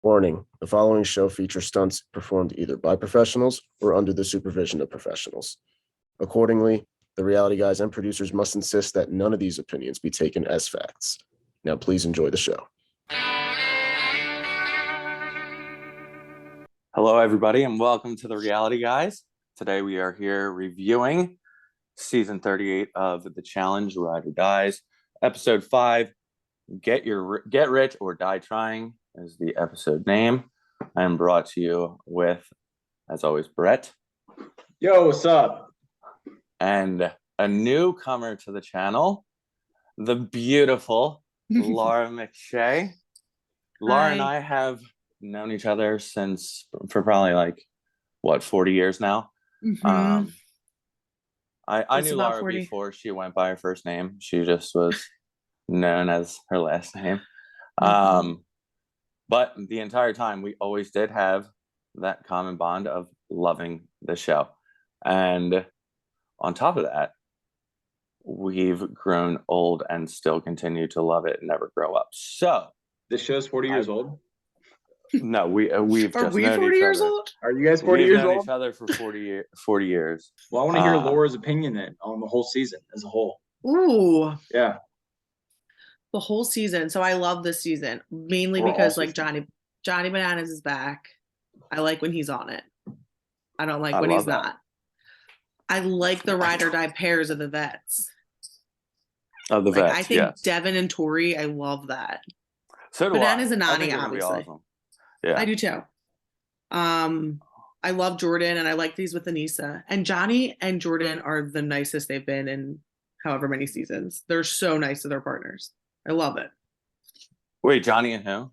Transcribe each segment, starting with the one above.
Warning, the following show features stunts performed either by professionals or under the supervision of professionals. Accordingly, the reality guys and producers must insist that none of these opinions be taken as facts. Now, please enjoy the show. Hello, everybody, and welcome to the Reality Guys. Today we are here reviewing season 38 of The Challenge, Ride or Dies. Episode 5, Get Rich or Die Trying is the episode name. I am brought to you with, as always, Brett. Yo, what's up? And a newcomer to the channel, the beautiful Laura McShay. Laura and I have known each other for probably 40 years now. Mm-hmm. I knew Laura 40. Before she went by her first name. She just was known as her last name. Mm-hmm. But the entire time we always did have that common bond of loving the show. And on top of that, we've grown old and still continue to love it and never grow up. So this show's 40 years old? No, we've just known 40 each years other. old? Are you guys 40 years old? We've known each other for 40 years. Well, I want to hear Laura's opinion then on the whole season as a whole. Ooh. Yeah. The whole season. So I love this season mainly because Johnny Bananas is back. I like when he's on it. I don't like when he's not. I like the ride or die pairs of the vets. Of the vets, I think Devin and Tori, I love that. So do Bananas I. and Nani, obviously. Awesome. Yeah, I do too. I love Jordan and I like these with Anissa. And Johnny and Jordan are the nicest they've been in however many seasons. They're so nice to their partners. I love it. Wait, Johnny and who?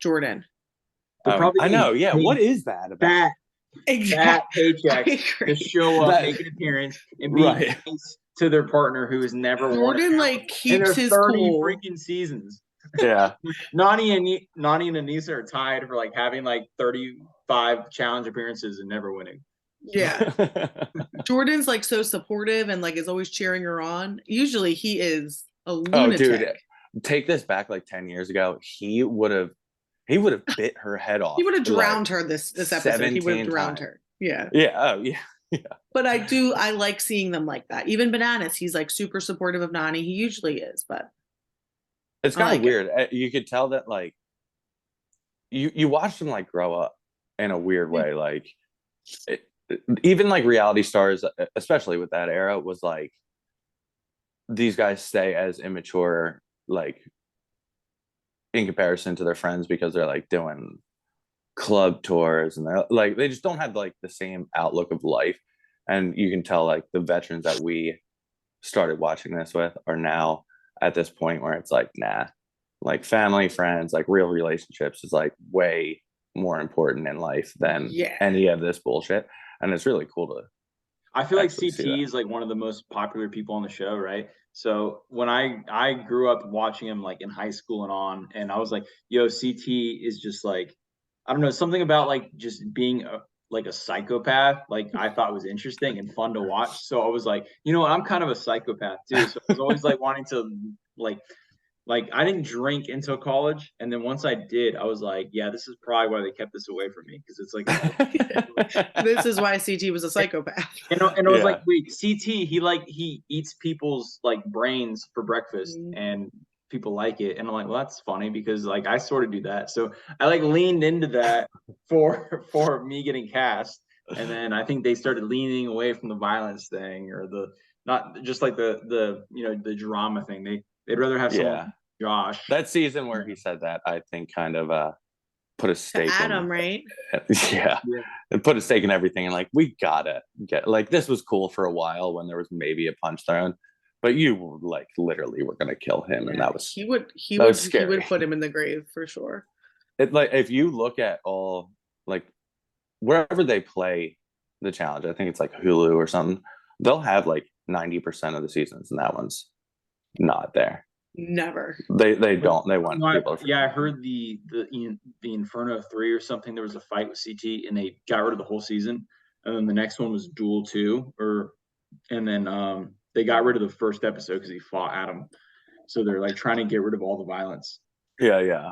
Jordan. I know. Yeah. What is that about? That paycheck to show up, make an appearance, and be nice to their partner who has never won. Jordan keeps his 30 cool. freaking seasons. Yeah. Nani and Anissa are tied for having 35 challenge appearances and never winning. Yeah. Jordan's so supportive and is always cheering her on. Usually he is a lunatic. Oh, dude, take this back 10 years ago. He would have bit her head off. He would have drowned her this episode. He would have drowned her. Yeah. Yeah. Oh, yeah. Yeah. But I like seeing them like that. Even Bananas, he's super supportive of Nani. He usually is, but it's kind of weird. You could tell that you watch them grow up in a weird way. Even reality stars, especially with that era, was these guys stay as immature in comparison to their friends because they're doing club tours and they're they just don't have the same outlook of life. And you can tell the veterans that we started watching this with are now at this point where it's nah, family, friends, real relationships is way more important in life than any of this bullshit. And it's really cool to I feel CT is one of the most popular people on the show, right? So when I grew up watching him in high school and on, and I was yo, CT is just I don't know, something about just being a psychopath I thought was interesting and fun to watch. So I was I'm kind of a psychopath too. So I was always wanting to I didn't drink until college, and then once I did, I was yeah, this is probably why they kept this away from me, because it's this is why CT was a psychopath. And I was wait, CT, he eats people's brains for breakfast, and people like it, and I'm well, that's funny because I sort of do that, so I leaned into that for me getting cast, and then I think they started leaning away from the violence thing or the not just the drama thing. They'd rather have someone Josh. That season where he said that, I think kind of put a stake to Adam, right? Yeah. And put a stake in everything, and we gotta get this was cool for a while when there was maybe a punch thrown, but you literally were gonna kill him, and that was he would put him in the grave for sure. It if you look at all wherever they play the challenge, I think it's Hulu or something, they'll have 90% of the seasons, and that one's not there. Never. They don't. They want people. Yeah, I heard the Inferno 3 or something. There was a fight with CT, and they got rid of the whole season. And then the next one was Duel 2, and then they got rid of the first episode because he fought Adam. So they're trying to get rid of all the violence. Yeah.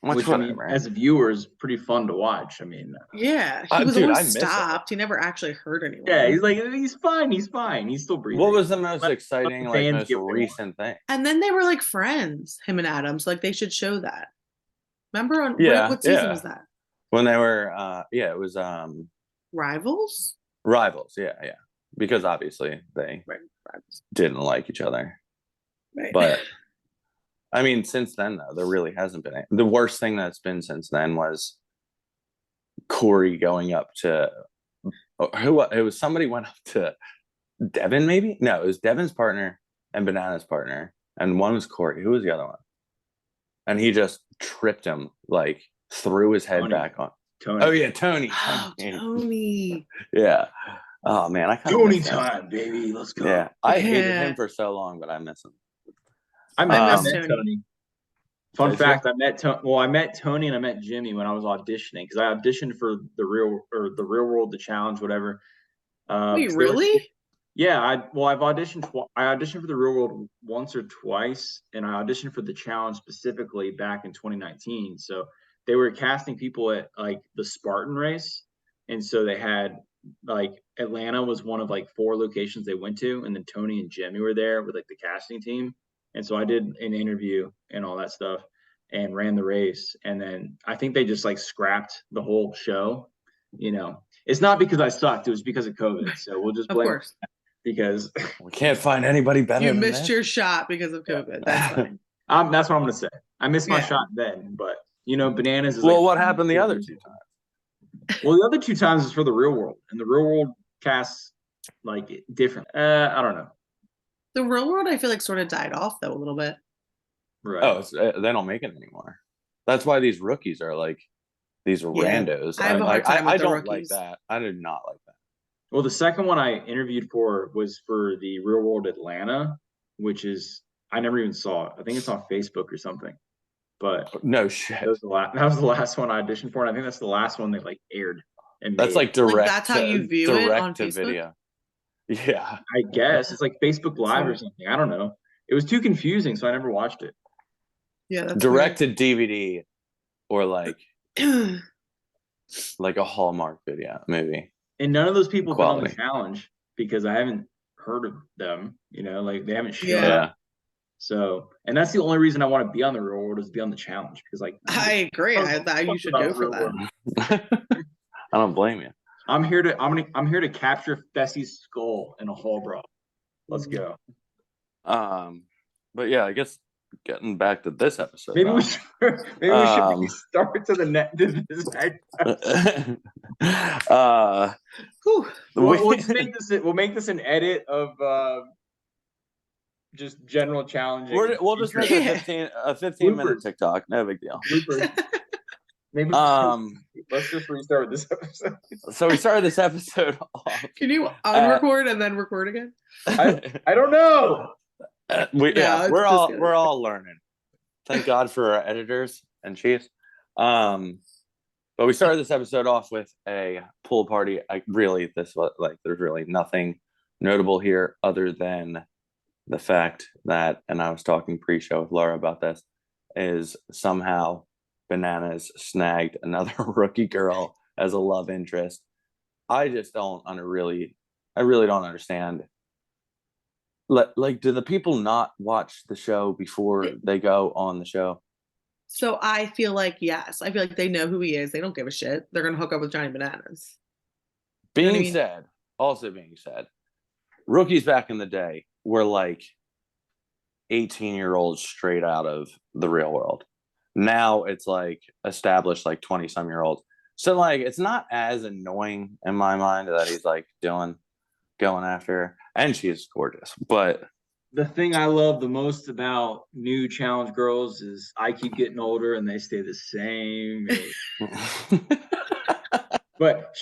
which I mean, as a viewer, is pretty fun to watch. I mean, yeah, he was always stopped. He never actually hurt anyone. Yeah, he's like, he's fine. He's still breathing. What was the most exciting, like most recent thing? And then they were like friends, him and Adams. Like they should show that. Remember on what season was that? When they were, it was Rivals. Rivals, yeah, because obviously they didn't like each other. Right. But I mean, since then though, there really hasn't been. The worst thing that's been since then was Corey going up to who? It was somebody went up to Devin, maybe? No, it was Devin's partner and Banana's partner, and one was Corey. Who was the other one? And he just tripped him, like threw his head back on. Tony. Oh yeah, Tony. Tony. Yeah. Oh man, I Tony time, baby. Let's go. Yeah, I hated him for so long, but I miss him. I met Tony. Fun fact: I met Tony and I met Jimmy when I was auditioning because I auditioned for the real world, the challenge, whatever. Wait, really? Yeah, I've auditioned. I auditioned for the real world once or twice, and I auditioned for the challenge specifically back in 2019. So they were casting people at like the Spartan race, and so they had like Atlanta was one of like 4 locations they went to, and then Tony and Jimmy were there with like the casting team. And so I did an interview and all that stuff and ran the race. And then I think they just like scrapped the whole show. You know, it's not because I sucked. It was because of COVID. So we'll just blame it because we can't find anybody better. You missed your shot because of COVID. That's fine. That's what I'm going to say. I missed my shot then, but you know, Bananas is what happened the other 2 times? Well, the other 2 times is for the real world, and the real world casts like different. I don't know. The real world, I feel like, sort of died off though a little bit. Right. Oh, they don't make it anymore. That's why these rookies are like these randos. I don't like that. I did not like that. Well, the second one I interviewed for was for the Real World Atlanta, which is I never even saw it. I think it's on Facebook or something. But no shit. That was the last one I auditioned for, and I think that's the last one they like aired. And that's like direct. Like that's how you view it on Facebook. Video. Yeah, I guess it's like Facebook Live or something. I don't know. It was too confusing, so I never watched it. Yeah, that's direct to DVD or like like a Hallmark video, maybe. And none of those people have been on the challenge because I haven't heard of them. You know, like they haven't shown up. So, and that's the only reason I want to be on the Real World is to be on the challenge because, like, I agree. I thought you should go for that. I don't blame you. I'm here to capture Fessie's skull in a hall brawl. Let's go. But yeah, I guess getting back to this episode. Maybe we should start to the net. We'll make this an edit of just general challenging. We'll just make a 15-minute TikTok. No big deal. Maybe let's just restart this episode. So we started this episode off. Can you unrecord and then record again? I don't know. We're all learning. Thank God for our editors and chiefs. But we started this episode off with a pool party. There's really nothing notable here other than the fact that, and I was talking pre-show with Laura about this, is somehow Bananas snagged another rookie girl as a love interest. I just don't really don't understand. Like, do the people not watch the show before they go on the show? So I feel like, yes. I feel like they know who he is. They don't give a shit. They're going to hook up with Johnny Bananas. Being said, rookies back in the day were like 18-year-olds straight out of the real world. Now it's like established like 20-some-year-olds. So like it's not as annoying in my mind that he's like going after her. And she is gorgeous. But the thing I love the most about new challenge girls is I keep getting older and they stay the same age. But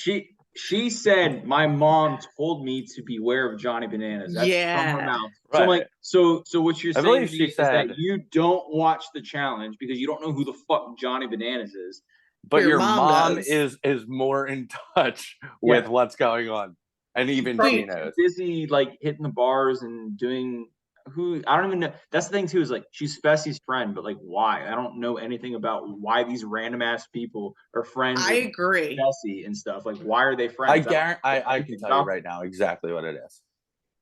she said my mom told me to beware of Johnny Bananas. That's from her mouth. So I'm like, so what you're saying is that you don't watch the challenge because you don't know who the fuck Johnny Bananas is. But your mom is more in touch with what's going on. And even she knows. Busy like hitting the bars and doing I don't even know. That's the thing too, is like she's Fessy's friend, but like why? I don't know anything about why these random ass people are friends. I agree. Fessy and stuff. Like, why are they friends? I can tell you right now exactly what it is.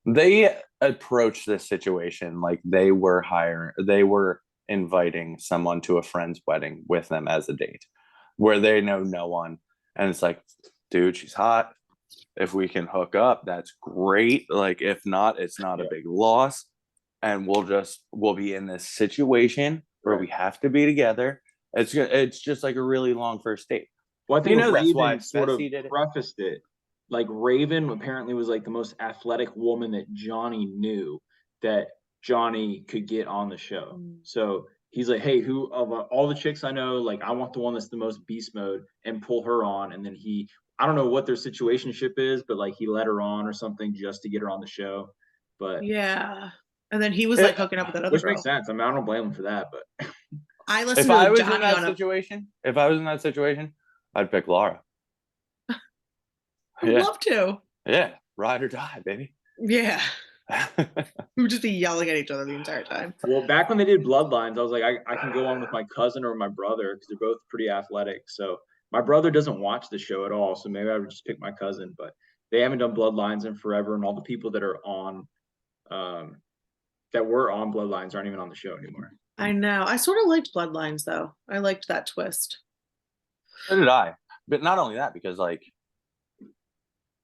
They approached this situation like they were inviting someone to a friend's wedding with them as a date, where they know no one, and it's like, dude, she's hot. If we can hook up, that's great. Like, if not, it's not a big loss. And we'll be in this situation where we have to be together. It's just like a really long first date. Well, I think that's why Raven sort of Fessy did it. prefaced it. Like Raven apparently was like the most athletic woman that Johnny knew that Johnny could get on the show. So he's like, hey, who of all the chicks I know, like I want the one that's the most beast mode and pull her on. And then I don't know what their situationship is, but like he let her on or something just to get her on the show. But yeah. And then he was like hooking up with that other which girl. makes sense. I mean, I don't blame him for that, but I listened if to I was Johnny in that situation, if I was in that situation, I'd pick Laura. I'd love to. Yeah, ride or die, baby. Yeah. We would just be yelling at each other the entire time. Well, back when they did Bloodlines, I was like, I can go on with my cousin or my brother because they're both pretty athletic. So my brother doesn't watch the show at all, so maybe I would just pick my cousin. But they haven't done Bloodlines in forever, and all the people that are on, that were on Bloodlines aren't even on the show anymore. I know. I sort of liked Bloodlines though. I liked that twist. So did I. But not only that, because like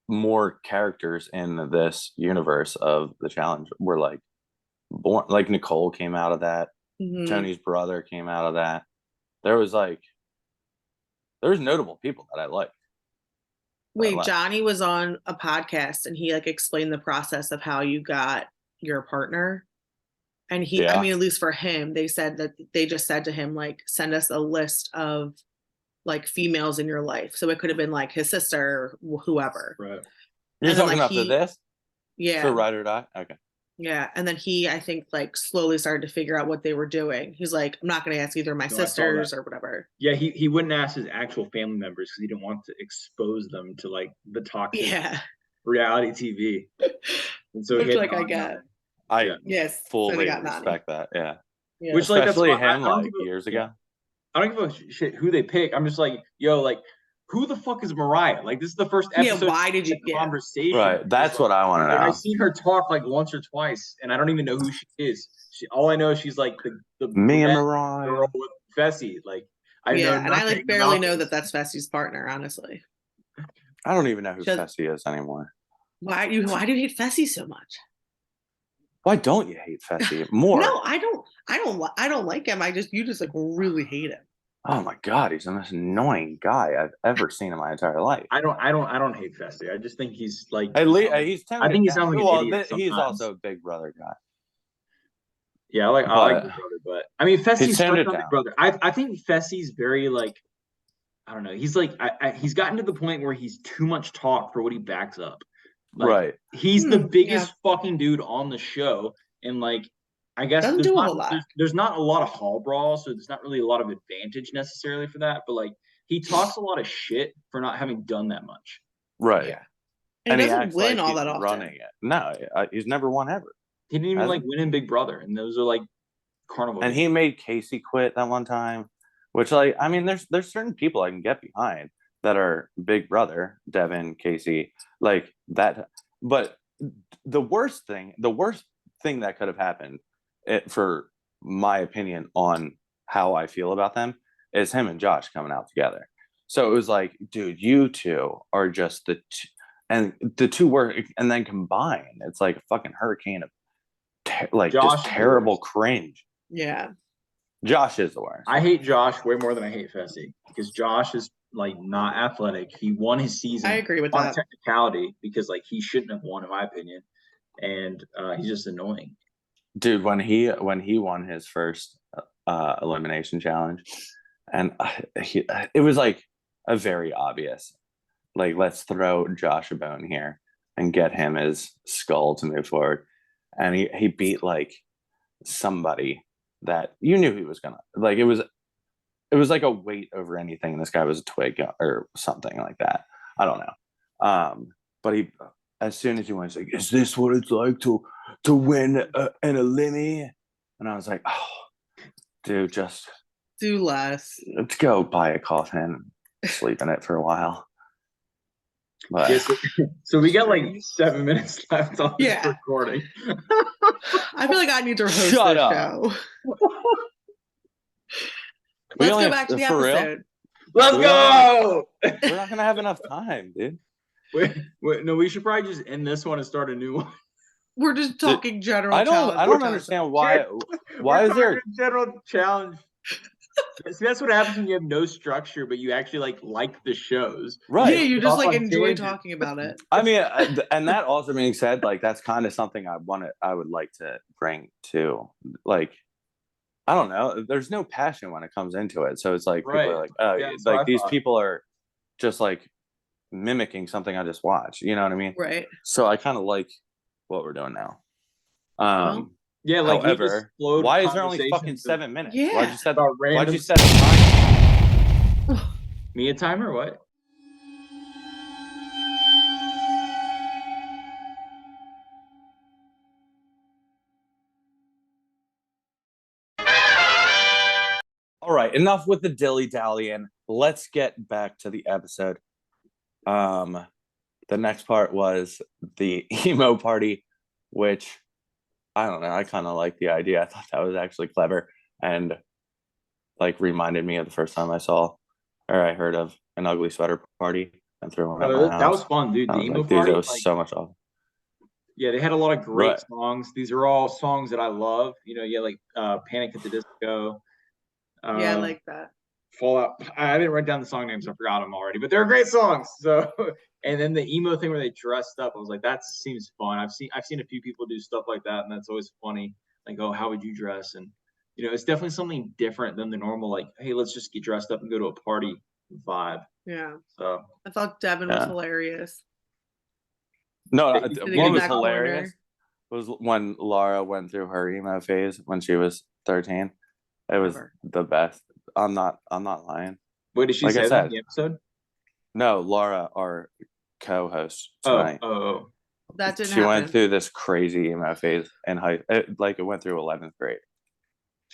more characters in this universe of the challenge were like born. Like Nicole came out of that. Mm-hmm. Tony's brother came out of that. There was notable people that I liked. Wait, Johnny was on a podcast and he like explained the process of how you got your partner. And I mean, at least for him, they said that they just said to him, like, send us a list of like females in your life. So it could have been like his sister, or whoever. Right. You're talking about for this? Yeah. For Ride or Die? Okay. Yeah. And then I think, like slowly started to figure out what they were doing. He's like, I'm not going to ask either my sisters or whatever. Yeah, he wouldn't ask his actual family members because he didn't want to expose them to like the toxic reality TV. And so which like I get. I fully respect that. Yeah. Which like especially him like years ago. I don't give a shit who they pick. I'm just like, yo, like who the fuck is Mariah? Like this is the first episode. Yeah, why did you conversation? Right. That's what I want to know. I've seen her talk like once or twice, and I don't even know who she is. All I know is she's like the me and Mariah girl with Fessy. Like I like barely know that that's Fessy's partner, honestly. I don't even know who Fessy is anymore. Why do you hate Fessy so much? Why don't you hate Fessy more? No, I don't like him. You just like really hate him. Oh my god, he's the most annoying guy I've ever seen in my entire life. I don't hate Fessy. I just think he's like at least he's I think he sounds like an idiot he's also a Big Brother guy. Yeah, I like Big Brother, but I mean Fessy's Big Brother. I think Fessy's very like I don't know. He's like he's gotten to the point where he's too much talk for what he backs up. Like, right. He's the biggest fucking dude on the show, and like I guess there's not a lot of hall brawls, so there's not really a lot of advantage necessarily for that. But like he talks a lot of shit for not having done that much. Right. Yeah. And he doesn't win like all that often. Running it. No, he's never won ever. He didn't even like win in Big Brother, and those are like carnival. And he made Casey quit that one time, which like I mean, there's certain people I can get behind that are Big Brother, Devin, Casey, like that. But the worst thing that could have happened, for my opinion on how I feel about them, is him and Josh coming out together. So it was like, dude, you two are just and the two were, and then combined, it's like a fucking hurricane of just terrible cringe. Yeah. Josh is the worst. I hate Josh way more than I hate Fessy because Josh is like not athletic. He won his season. I agree with on that. Technicality because like he shouldn't have won in my opinion, and he's just annoying. Dude, when he won his first elimination challenge, and it was like a very obvious, like let's throw Josh a bone here and get him his skull to move forward, and he beat like somebody that you knew he was gonna like. It was like a weight over anything. This guy was a twig or something like that. I don't know. But as soon as he went, he's like, "Is this what it's like to win an elimi?" And I was like, "Oh, dude, just do less. Let's go buy a coffin, sleep in it for a while." But Yeah, so we got like 7 minutes left on this Yeah. recording. I feel like I need to host Shut this up. show. We Let's only go have- back to the for real? episode. Let's We go. we're not gonna have enough time, dude. Wait, no, we should probably just end this one and start a new one. We're just talking general. I don't challenge. understand why We're is there talking general challenge? See, that's what happens when you have no structure, but you actually like the shows. right. Yeah, you just Off on enjoy tangents. talking about it. I mean, and that also being said, like that's kind of something I would like to bring to, like, I don't know. There's no passion when it comes into it, so it's like people are like, oh, Yeah, that's what like I these thought. people are just like mimicking something I just watched. You know what I mean? Right. So I kind of like what we're doing now. Well, Yeah, like you just However, flowed why is there only conversations fucking of- 7 minutes? Yeah. Why'd you set? about Why'd random you set the time? me a timer? What? All right, enough with the dilly-dallying. Let's get back to the episode. The next part was the emo party, which I don't know. I kind of like the idea. I thought that was actually clever and like reminded me of the first time I saw or I heard of an ugly sweater party and threw one at my house. That was fun, dude. I The was emo like, dude, party. that was so much fun. Yeah, they had a lot of great Right. songs. These are all songs that I love. Like Panic at the Disco. yeah, I like that. Fallout. I didn't write down the song names. I forgot them already, but they're great songs. So, and then the emo thing where they dressed up, I was like, that seems fun. I've seen a few people do stuff like that, and that's always funny. Like, oh, how would you dress? And it's definitely something different than the normal. Like, hey, let's just get dressed up and go to a party vibe. Yeah. So I thought Devin was hilarious. No, They- what in was that hilarious was when Laura went through her emo phase when she was 13. It was the best. I'm not lying. What did she Like I say said, in the episode? No, Laura, our co-host tonight. Oh. That didn't She happen. went through this crazy emo phase in it went through 11th grade.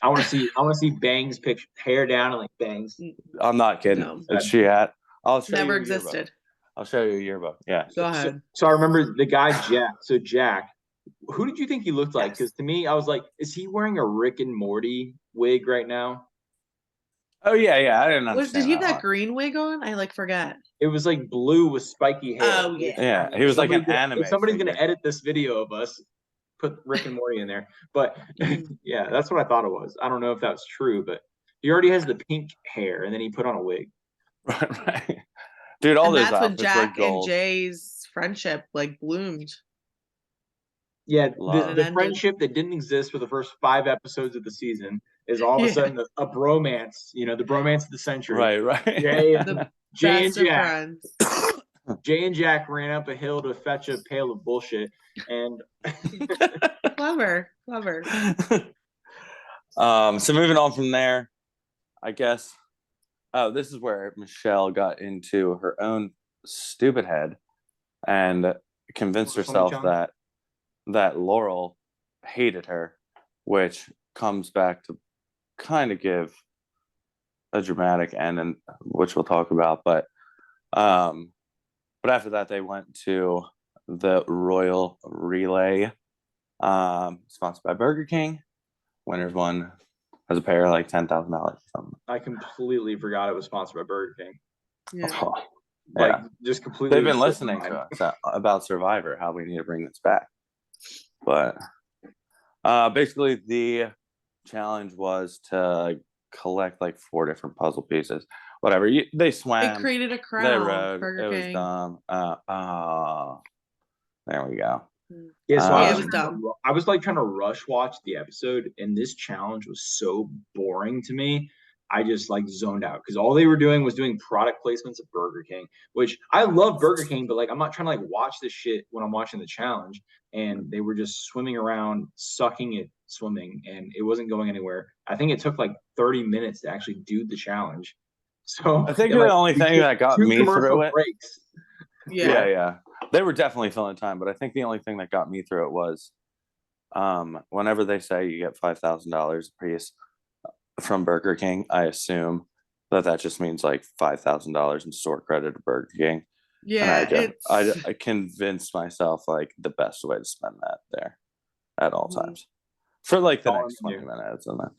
I want to see Bangs picture, hair down and like Bangs. I'm not kidding. No. Is she at? I'll show Never you a yearbook. existed. I'll show you a yearbook. Yeah. Go ahead. So I remember the guy Jack. So Jack, who did you think he looked like? Because to me, I was like, is he wearing a Rick and Morty wig right now? Oh yeah. I didn't understand. Did he have that one. green wig on? I forget. It was like blue with spiky hair. Oh yeah. Yeah, he was like an anime. If somebody's figure. gonna edit this video of us, put Rick and Morty in there. But yeah, that's what I thought it was. I don't know if that's true, but he already has the pink hair, and then he put on a wig. Right. Dude, all And those that's when outfits Jack were and gold. Jay's friendship bloomed. Yeah, Love. the friendship that didn't exist for the first 5 episodes of the season is all of a sudden a bromance. The bromance of the century. Right. Jay and Best of Jack. friends. Jay and Jack ran up a hill to fetch a pail of bullshit, and Clever. So moving on from there, I guess. Oh, this is where Michelle got into her own stupid head and convinced herself that Laurel hated her, which comes back to kind of give a dramatic ending, which we'll talk about. But after that, they went to the Royal Relay, sponsored by Burger King. Winners won as a pair like $10,000 or something. I completely forgot it was sponsored by Burger King. Yeah. Oh, yeah. Just completely. They've been listening to us about Survivor, how we need to bring this back. But basically, the challenge was to collect 4 different puzzle pieces. Whatever. They swam. They created a They crowd. rode. Burger It King. was dumb. There we go. Yeah, so it was dumb. I was trying to rush watch the episode, and this challenge was so boring to me. I just zoned out because all they were doing was doing product placements of Burger King, which I love Burger King, but I'm not trying to watch this shit when I'm watching the challenge. And they were just swimming around, sucking at swimming, and it wasn't going anywhere. I think it took 30 minutes to actually do the challenge. So I think the only thing that got me through it. Breaks. Yeah. They were definitely filling time, but I think the only thing that got me through it was whenever they say you get $5,000 a piece from Burger King, I assume that just means like $5,000 in store credit to Burger King. Yeah, And I convinced myself like the best way to spend that there at all times for like the next 20 minutes, and then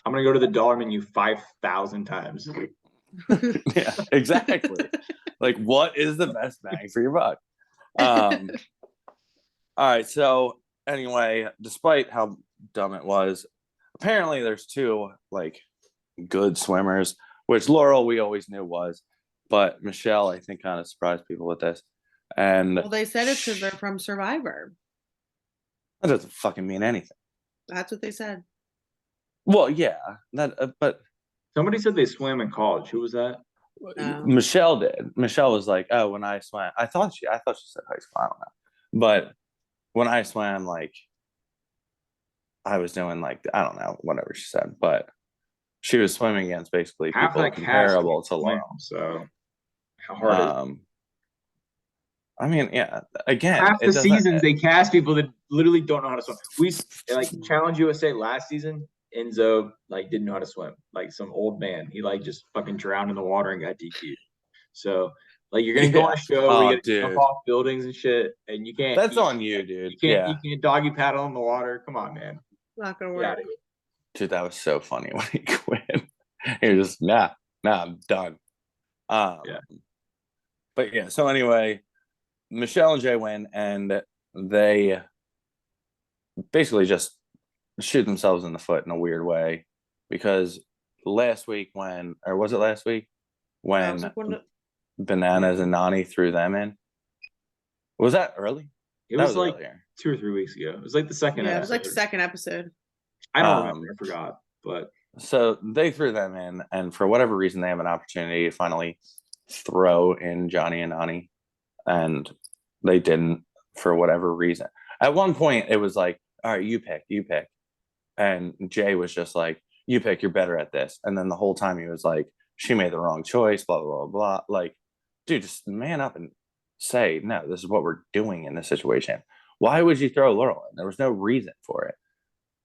I'm gonna go to the dollar menu 5,000 times. Yeah, exactly. Like, what is the best bang for your buck? All right. So anyway, despite how dumb it was, apparently there's two like good swimmers, which Laurel we always knew was, but Michelle I think kind of surprised people with this. And well, they said it's because they're from Survivor. That doesn't fucking mean anything. That's what they said. Well, yeah, that but somebody said they swam in college. Who was that? Michelle did. Michelle was like, "Oh, when I swam, I thought she said high school. I don't know, but when I swam, like, I was doing like I don't know, whatever she said, but she was swimming against basically people comparable to Laurel. So how hard is it? I mean, yeah. Again, half the seasons they cast people that literally don't know how to swim. We like Challenge USA last season. Enzo like didn't know how to swim. Like some old man, he like just fucking drowned in the water and got DQ'd. So like you're gonna go on a show where you gotta jump off buildings and shit, and you can't. That's on you, dude. You can't doggy paddle in the water. Come on, man. Not gonna work. Dude, that was so funny when he quit. He was just nah, I'm done. But yeah. So anyway, Michelle and Jay win, and they basically just shoot themselves in the foot in a weird way, because last week when Bananas and Nani threw them in, was that early? It was like earlier. 2 or 3 weeks ago. It was like the second episode. It was like second episode. I don't remember. I forgot. But so they threw them in, and for whatever reason they have an opportunity to finally throw in Johnny and Nani, and they didn't for whatever reason. At one point it was like, all right, you pick. And Jay was just like, you pick, you're better at this. And then the whole time he was like, she made the wrong choice, blah, blah, blah, blah. Like, dude, just man up and say, no, this is what we're doing in this situation. Why would you throw Laurel in? There was no reason for it.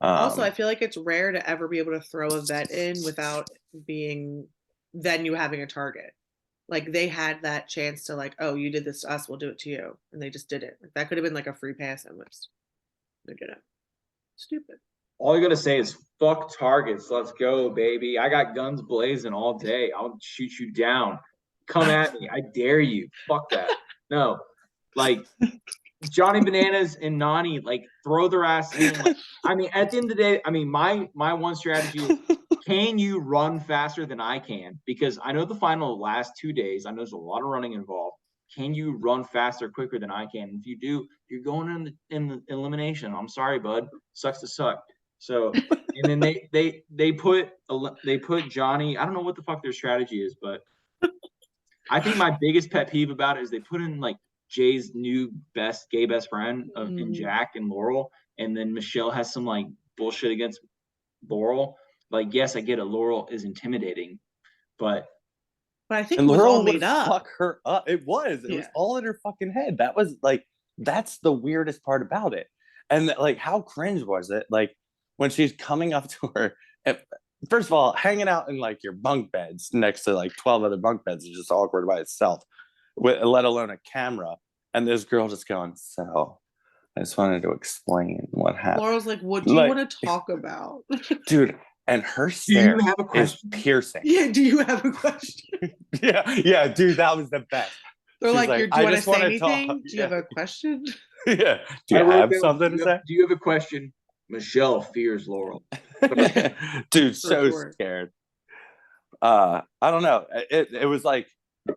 Also, I feel like it's rare to ever be able to throw a vet in without you having a target. Like they had that chance to like, oh, you did this to us, we'll do it to you. And they just did it. Like, that could have been like a free pass almost. They did it. Stupid. All you gotta say is fuck targets. Let's go, baby. I got guns blazing all day. I'll shoot you down. Come at me. I dare you. Fuck that. No. Like Johnny Bananas and Nani, like throw their ass in. Like, I mean, at the end of the day, I mean, my one strategy is can you run faster than I can? Because I know the final last 2 days. I know there's a lot of running involved. Can you run faster, quicker than I can? If you do, you're going in the elimination. I'm sorry, bud. Sucks to suck. So, and then they put Johnny. I don't know what the fuck their strategy is, but I think my biggest pet peeve about it is they put in like Jay's new gay best friend in Jack and Laurel, and then Michelle has some like bullshit against Laurel. Like, yes, I get it. Laurel is intimidating, but I think Laurel would fuck her up. It was all in her fucking head. That was like, that's the weirdest part about it. And like, how cringe was it? Like when she's coming up to her, and first of all, hanging out in like your bunk beds next to like 12 other bunk beds is just awkward by itself, let alone a camera. And this girl just going, so I just wanted to explain what happened. Laurel's like, what do you want to talk about? Dude, and her stare is piercing. Yeah, do you have a question? yeah, dude, that was the best. They're like, do you want to say anything? Do you have a question? Yeah. Do you have something to say? Do you have a question? Michelle fears Laurel. Dude, so scared. I don't know. It was like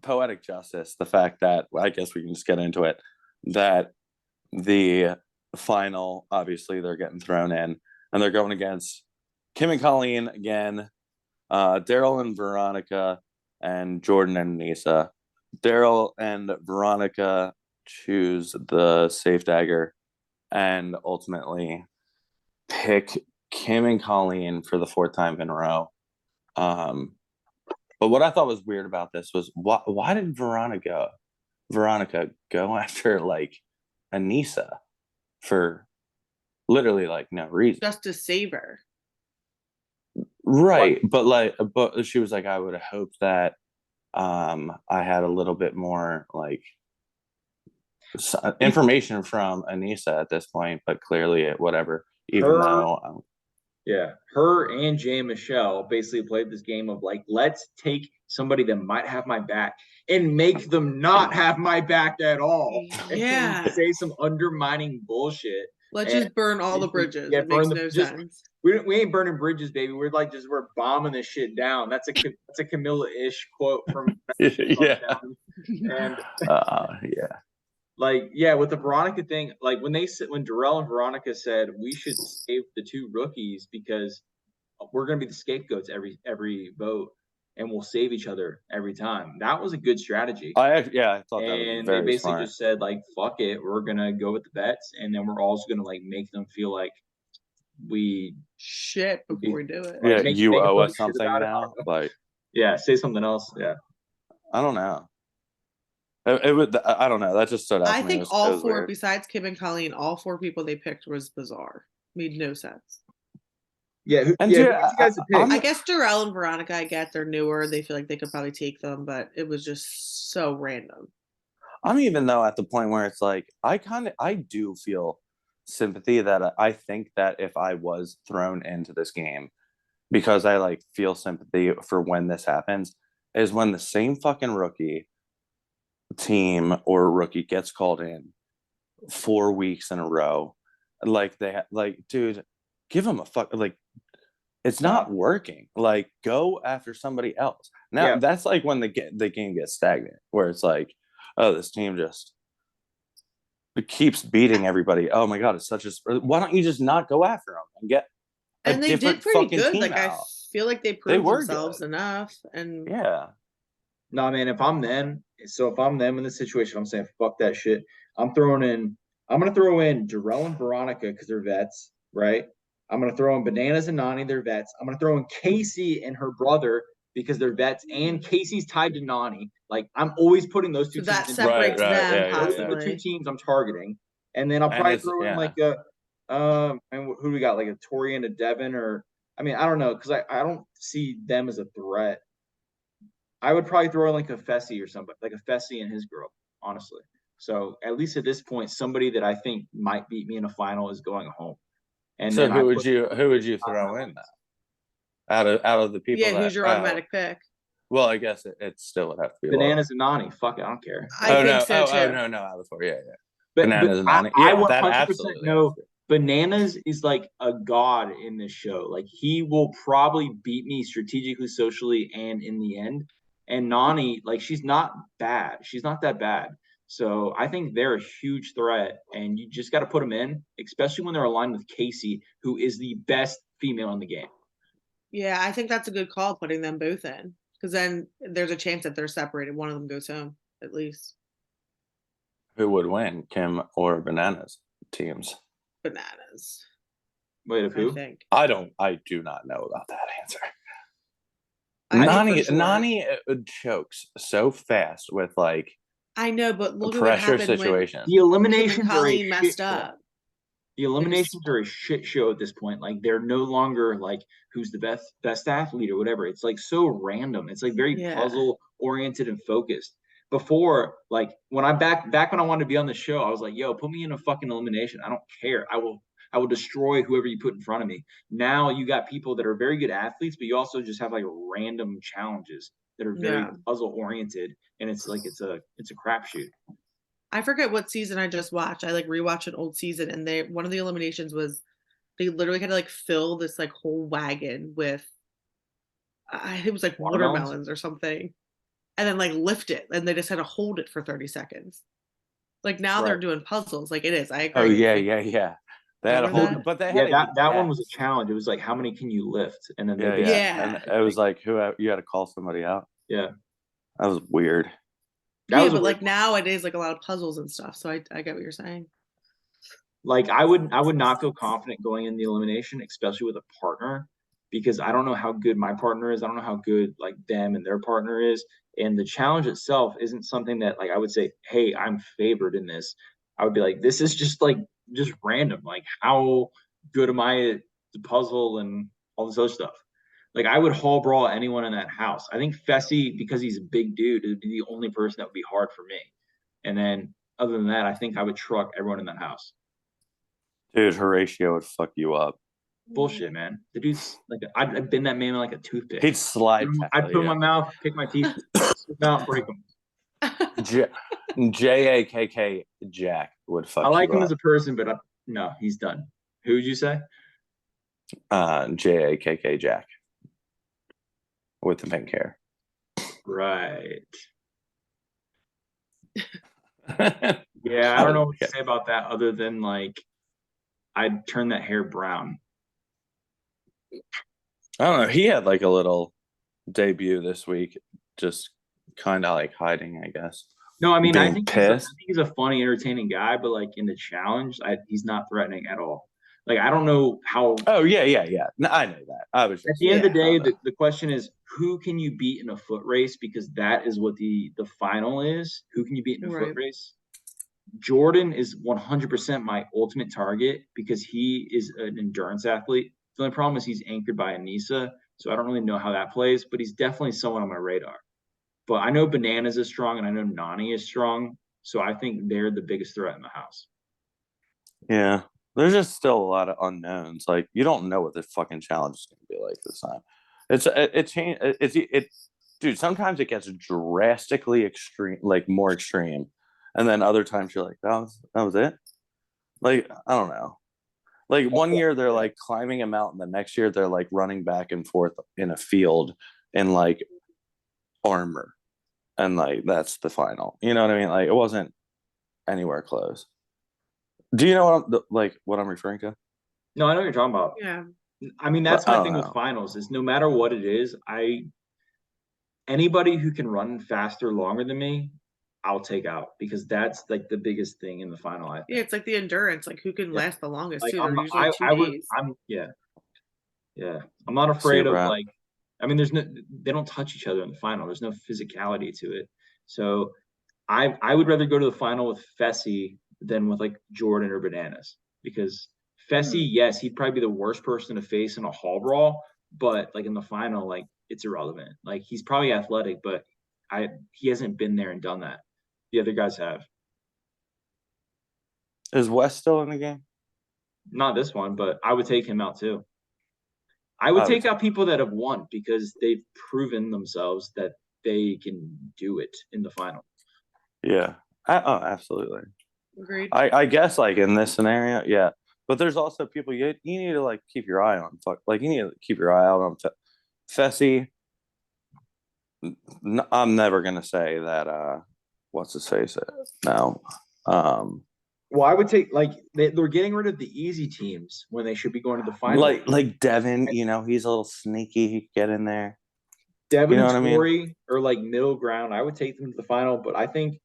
poetic justice. The fact that, I guess we can just get into it, that the final, obviously they're getting thrown in and they're going against Kim and Colleen again, Daryl and Veronica, and Jordan and Nisa. Daryl and Veronica choose the safe dagger and ultimately pick Kim and Colleen for the 4th time in a row. But what I thought was weird about this was why did Veronica Veronica go after like Anissa for literally like no reason. Just to save her. Right. But she was like, I would have hoped that I had a little bit more like information from Anissa at this point, but clearly whatever, even though her and Jay and Michelle basically played this game of like, let's take somebody that might have my back and make them not have my back at all. Yeah. And say some undermining bullshit. Let's just burn all the bridges. Yeah, it makes no sense. We ain't burning bridges, baby. We're bombing this shit down. That's a Camilla-ish quote from yeah. And yeah. With the Veronica thing, like when Darrell and Veronica said we should save the two rookies because we're gonna be the scapegoats every vote and we'll save each other every time. That was a good strategy. I thought that was very they basically smart. just said like, fuck it, we're gonna go with the vets, and then we're also gonna like make them feel like we shit before we do it. Yeah, you owe us something now. Like, yeah, say something else. Yeah, I don't know. It would. I don't know. That just stood out. I to think me. all four, besides Kim and Colleen, all four people they picked was bizarre. Made no sense. Yeah, I guess Darrell and Veronica. I get they're newer. They feel like they could probably take them, but it was just so random. I'm even though at the point where it's like I do feel sympathy that I think that if I was thrown into this game, because I like feel sympathy for when this happens, is when the same fucking rookie team or rookie gets called in 4 weeks in a row. Like dude, give them a fuck. Like, it's not working. Like, go after somebody else. Now that's like when the game gets stagnant, where it's like, oh, this team just keeps beating everybody. Oh my god, it's such a. Why don't you just not go after them and get a and they different did pretty fucking good. team Like, out? I feel like they proved themselves enough. And yeah. No, man, if I'm them in this situation, I'm saying fuck that shit. I'm gonna throw in Darrell and Veronica because they're vets, right? I'm gonna throw in Bananas and Nani, they're vets. I'm gonna throw in Casey and her brother because they're vets, and Casey's tied to Nani. Like, I'm always putting those two teams. That separates them. Those are the two teams I'm targeting, and then I'll probably throw in like and who do we got, like a Tori and a Devin, or I mean, I don't know, because I don't see them as a threat. I would probably throw in like a Fessy or somebody, like a Fessy and his girl, honestly. So at least at this point, somebody that I think might beat me in a final is going home. And so who would you throw in now? Out of the people? Yeah, who's your automatic pick? Well, I guess it still would have to be Bananas and Nani. Fuck it, I don't care. I think so too. Oh no, out of the four, yeah. Bananas and Nani. I 100% know Bananas is like a god in this show. Like, he will probably beat me strategically, socially, and in the end. And Nani, like, she's not bad. She's not that bad. So I think they're a huge threat, and you just got to put them in, especially when they're aligned with Casey, who is the best female in the game. Yeah, I think that's a good call, putting them both in, because then there's a chance that they're separated. One of them goes home, at least. Who would win, Kim or Bananas teams? Bananas. Wait, of who? I do not know about that answer. Nani chokes so fast with like. I know, but look at pressure what happened situation. The eliminations Colleen messed up. The eliminations are a shit show at this point. Like, they're no longer like who's the best athlete or whatever. It's like so random. It's like very puzzle oriented and focused. Before, like when I back when I wanted to be on the show, I was like, yo, put me in a fucking elimination. I don't care. I will destroy whoever you put in front of me. Now you got people that are very good athletes, but you also just have like random challenges that are very puzzle oriented, and it's like it's a crapshoot. I forget what season I just watched. I like rewatched an old season, and one of the eliminations was they literally had to like fill this like whole wagon with it was like watermelons or something, and then like lift it, and they just had to hold it for 30 seconds. Like, now they're doing puzzles. Like, it is. I agree. Oh yeah. They had a whole, but they had that one was a challenge. It was like, how many can you lift? And then and it was like you had to call somebody out. Yeah, that was weird. But like now it is like a lot of puzzles and stuff. So I get what you're saying. Like, I would not feel confident going in the elimination, especially with a partner, because I don't know how good my partner is. I don't know how good like them and their partner is. And the challenge itself isn't something that like I would say, hey, I'm favored in this. I would be like, this is just random. Like, how good am I at the puzzle and all this other stuff? Like, I would hall brawl anyone in that house. I think Fessy, because he's a big dude, would be the only person that would be hard for me. And then other than that, I think I would truck everyone in that house. Dude, Horatio would fuck you up. Bullshit, man. The dude's like, I'd bend that man like a toothpick. He'd slide. I'd put him in my mouth, pick my teeth, spit out, and break them. Jakk Jack would fuck. I like him up. as a person, but no, he's done. Who would you say? Jakk Jack with the pink hair. Right. Yeah, I don't know what to say about that other than like I'd turn that hair brown. I don't know. He had like a little debut this week, just kind of like hiding, I guess. No, I mean, I think he's a funny, entertaining guy, but like in the challenge, he's not threatening at all. Like, I don't know how. Oh, yeah. No, I know that. I was just, at the end of the day, the question is, who can you beat in a foot race? Because that is what the final is. Who can you beat in a foot race? Jordan is 100% my ultimate target because he is an endurance athlete. The only problem is he's anchored by Anissa, so I don't really know how that plays, but he's definitely someone on my radar. But I know Bananas is strong, and I know Nani is strong, so I think they're the biggest threat in the house. Yeah, there's just still a lot of unknowns. Like, you don't know what the fucking challenge is going to be like this time. It changed. Dude, sometimes it gets drastically extreme, like more extreme, and then other times you're like, that was it. Like, I don't know. Like, one year they're like climbing a mountain, the next year they're like running back and forth in a field in like armor, and like that's the final. You know what I mean? Like, it wasn't anywhere close. Do you know what I'm referring to? No, I know what you're talking about. Yeah. I mean, that's my thing with finals is no matter what it is, anybody who can run faster longer than me, I'll take out because that's like the biggest thing in the final. I think. Yeah, it's like the endurance, like who can last the longest like, too. They're usually 2 days. Yeah. I'm not afraid of like. I mean, they don't touch each other in the final. There's no physicality to it. So, I would rather go to the final with Fessy than with like Jordan or Bananas because Fessy, yes, he'd probably be the worst person to face in a hall brawl, but like in the final, like it's irrelevant. Like he's probably athletic, but he hasn't been there and done that. The other guys have. Is West still in the game? Not this one, but I would take him out too. I would take out people that have won because they've proven themselves that they can do it in the final. Yeah. Absolutely. Agreed. I guess like in this scenario, yeah. But there's also people you need to like keep your eye on. Like you need to keep your eye out on Fessy. I'm never gonna say that. What's his face? No. Well, I would take like they're getting rid of the easy teams when they should be going to the final. Like Devin, you know, he's a little sneaky. He could get in there. Devin and Tori are like middle ground. I would take them to the final, but I think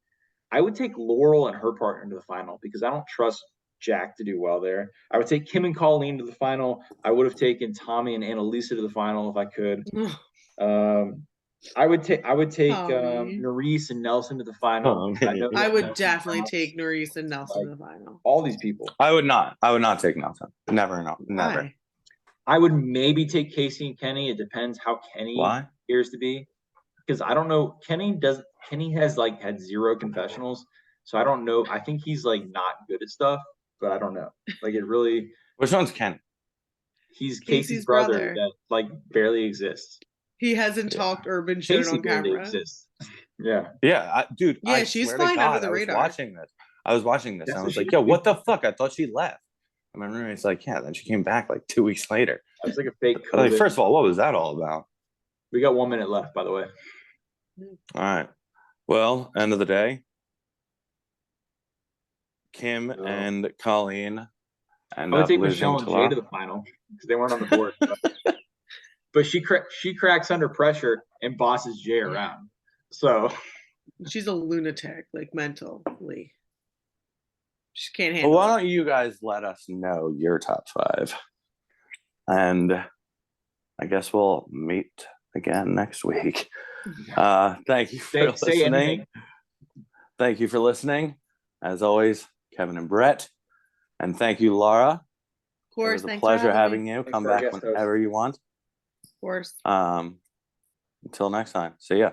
I would take Laurel and her partner to the final because I don't trust Jack to do well there. I would take Kim and Colleen to the final. I would have taken Tommy and Annalisa to the final if I could. I would take Nerese and Nelson to the final. I would definitely take Nerese and Nelson to the final. All these people. I would not take Nelson. Never. Why? I would maybe take Casey and Kenny. It depends how Kenny appears to be. Because I don't know. Kenny has like had 0 confessionals. So I don't know. I think he's like not good at stuff, but I don't know. Like it really. Which one's Kenny? He's Casey's brother that like barely exists. He hasn't talked urban shit on camera. Yeah, dude. Yeah, she's flying under the radar. I was watching this. And I was like, yo, what the fuck? I thought she left. And my roommate's like, yeah. Then she came back like 2 weeks later. That was like a fake. Like, first of all, what was that all about? We got 1 minute left, by the way. All right. Well, end of the day, Kim and Colleen. And I would take Michelle and Jay to the final because they weren't on the board. But she cracks under pressure and bosses Jay around. So she's a lunatic, like mentally. She can't handle. Well, why don't you guys let us know your top 5? And I guess we'll meet again next week. Thank you for listening. Thank you for listening. As always, Kevin and Brett. And thank you, Laura. Of course. It was a pleasure having you. Come back whenever you want. Of course. Until next time. See ya.